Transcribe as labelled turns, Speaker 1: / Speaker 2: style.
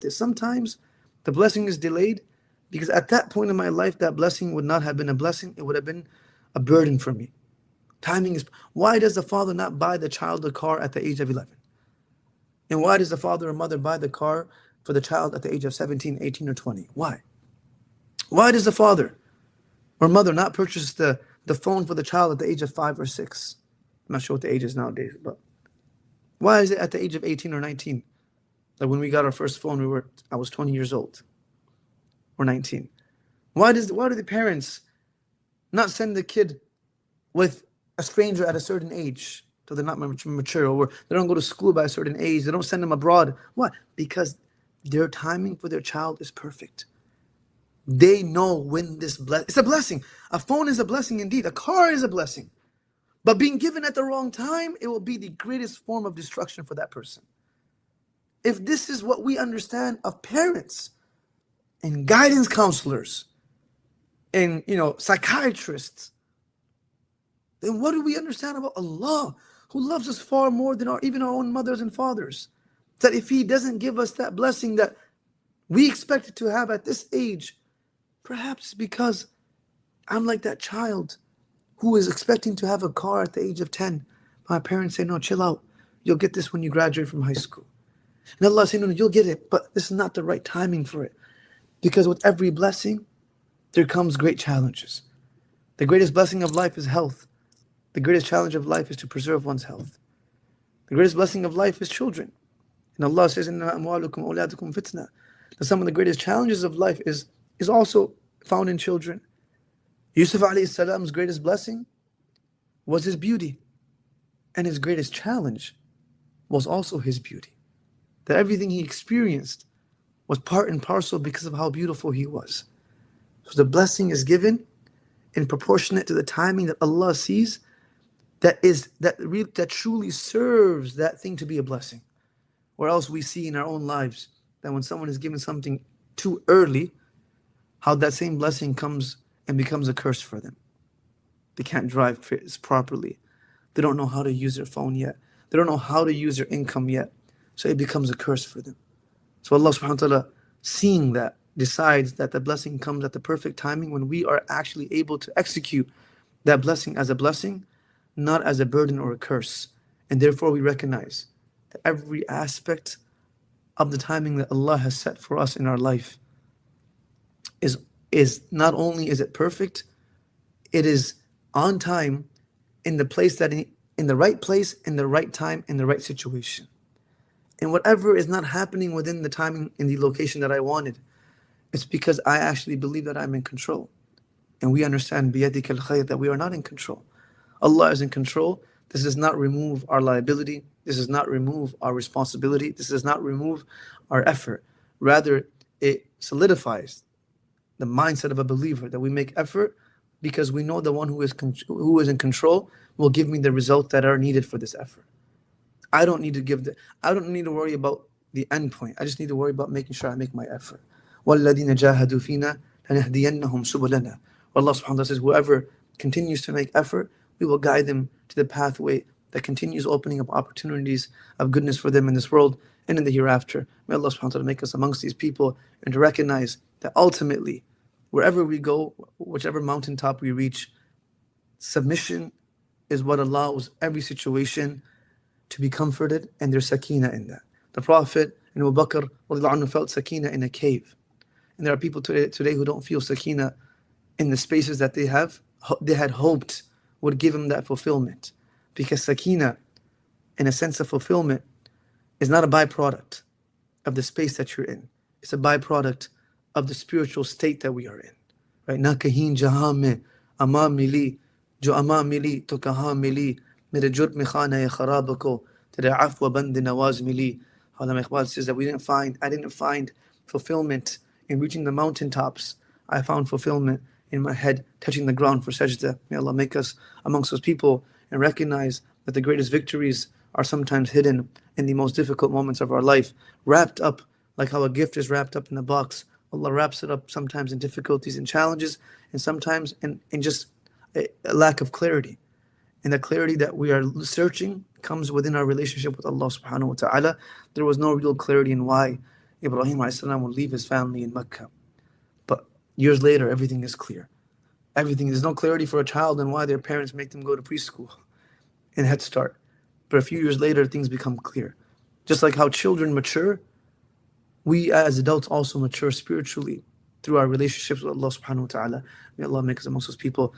Speaker 1: Sometimes the blessing is delayed because at that point in my life, that blessing would not have been a blessing. It would have been a burden for me. Timing is. Why does the father not buy the child a car at the age of 11? And why does the father or mother buy the car for the child at the age of 17, 18, or 20? Why? Why does the father or mother not purchase the phone for the child at the age of 5 or 6? I'm not sure what the age is nowadays, but why is it at the age of 18 or 19? Like when we got our first phone, I was 20 years old or 19. Why do the parents not send the kid with a stranger at a certain age till they're not mature, or they don't go to school by a certain age? They don't send them abroad. Why? Because their timing for their child is perfect. They know when it's a blessing. A phone is a blessing indeed. A car is a blessing. But being given at the wrong time, it will be the greatest form of destruction for that person. If this is what we understand of parents and guidance counselors and psychiatrists, then what do we understand about Allah, who loves us far more than even our own mothers and fathers? That if He doesn't give us that blessing that we expected to have at this age, perhaps because I'm like that child who is expecting to have a car at the age of 10. My parents say, no, chill out. You'll get this when you graduate from high school. And Allah says, no, you'll get it, but this is not the right timing for it. Because with every blessing, there comes great challenges. The greatest blessing of life is health. The greatest challenge of life is to preserve one's health. The greatest blessing of life is children. And Allah says, إِنَّمَا أَمْوَالُكُمْ وَأَوْلَادُكُمْ فِتْنَةٌ. That some of the greatest challenges of life is also found in children. Yusuf alayhi salam's greatest blessing was his beauty. And his greatest challenge was also his beauty. That everything he experienced was part and parcel because of how beautiful he was. So the blessing is given in proportionate to the timing that Allah sees that truly serves that thing to be a blessing. Or else we see in our own lives that when someone is given something too early, how that same blessing comes and becomes a curse for them. They can't drive properly. They don't know how to use their phone yet. They don't know how to use their income yet. So it becomes a curse for them. So Allah subhanahu wa ta'ala, seeing that, decides that the blessing comes at the perfect timing when we are actually able to execute that blessing as a blessing, not as a burden or a curse. And therefore we recognize that every aspect of the timing that Allah has set for us in our life is not only is it perfect, it is on time, in the right place, in the right time, in the right situation. And whatever is not happening within the timing in the location that I wanted, it's because I actually believe that I'm in control. And we understand بِيَدِكَ الْخَيْرِ, that we are not in control. Allah is in control. This does not remove our liability. This does not remove our responsibility. This does not remove our effort. Rather, it solidifies the mindset of a believer that we make effort because we know the one who is in control will give me the results that are needed for this effort. I don't need to worry about the end point. I just need to worry about making sure I make my effort. وَالَّذِينَ جَاهَدُوا فِينَا لَنَهْدِيَنَّهُمْ سُبُلَنَا. Allah subhanahu wa ta'ala says, whoever continues to make effort, we will guide them to the pathway that continues opening up opportunities of goodness for them in this world and in the hereafter. May Allah subhanahu wa ta'ala make us amongst these people and to recognize that ultimately, wherever we go, whichever mountaintop we reach, submission is what allows every situation to be comforted, and there's sakina in that. The Prophet and Abu Bakr felt sakina in a cave. And there are people today who don't feel sakina in the spaces that they had hoped would give them that fulfillment. Because sakina, in a sense of fulfillment, is not a byproduct of the space that you're in. It's a byproduct of the spiritual state that we are in. Right? Na kahin jahan mein ama mili, jo ama mili to kahan mili, mere jurm mein khana ye kharab ko, tere afwa band nawaz mili. Allama Iqbal says that I didn't find fulfillment in reaching the mountaintops. I found fulfillment in my head touching the ground for sajda. May Allah make us amongst those people and recognize that the greatest victories are sometimes hidden in the most difficult moments of our life, wrapped up like how a gift is wrapped up in a box. Allah wraps it up sometimes in difficulties and challenges, and sometimes in just a lack of clarity. And the clarity that we are searching comes within our relationship with Allah subhanahu wa ta'ala. There was no real clarity in why Ibrahim a.s. would leave his family in Mecca. But years later, everything is clear. There's no clarity for a child and why their parents make them go to preschool and Head Start. But a few years later, things become clear. Just like how children mature, we as adults also mature spiritually through our relationships with Allah subhanahu wa ta'ala. May Allah make us amongst those people